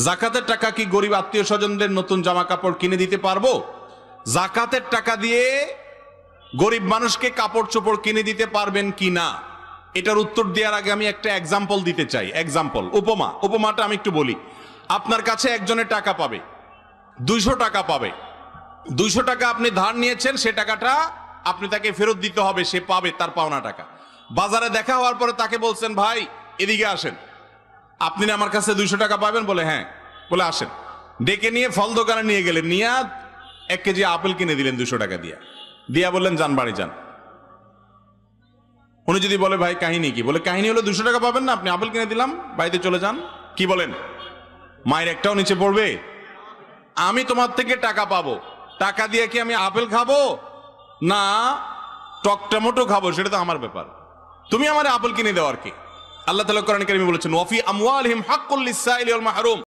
জাকাতের টাকা কি গরিব আত্মীয় স্বজনদের নতুন জামা কাপড় কিনে দিতে পারবো? জাকাতের টাকা দিয়ে গরিব মানুষকে কাপড় চোপড় কিনে দিতে পারবেন কি না, এটার উত্তর দেওয়ার আগে আমি একটা এক্সাম্পল দিতে চাই। এক্সাম্পল, উপমাটা আমি একটু বলি। আপনার কাছে একজনের টাকা পাবে, 200 টাকা পাবে। 200 টাকা আপনি ধার নিয়েছেন, সে টাকাটা আপনি তাকে ফেরত দিতে হবে, সে পাবে তার পাওনা টাকা। বাজারে দেখা হওয়ার পরে তাকে বলছেন, ভাই এদিকে আসেন, আপনি না আমার কাছে 200 টাকা পাবেন? বলে হ্যাঁ। বলে আসেন। ডেকে নিয়ে ফল দোকানে নিয়ে গেলেন, নিয়ে 1 কেজি আপেল কিনে দিলেন 200 টাকা দিয়া বললেন যান বাড়ি যান। উনি যদি বলে ভাই কাহিনী কি? বলে কাহিনী হলো 200 টাকা পাবেন না, আপনি আপেল কিনে দিলাম, বাড়িতে চলে যান। কি বলেন? মায়ের একটাও নিচে পড়বে? আমি তোমার থেকে টাকা পাবো, টাকা দিয়ে কি আমি আপেল খাবো না টকটামোটো খাবো সেটা তো আমার ব্যাপার, তুমি আমার আপেল কিনে দেওয়ার কি? আল্লাহ তাআলা কোরআন কারীমে বলেছেন ওয়াফি আমওয়ালিহিম হাক্কুল লিস-সাইলি ওয়াল মাহরুম।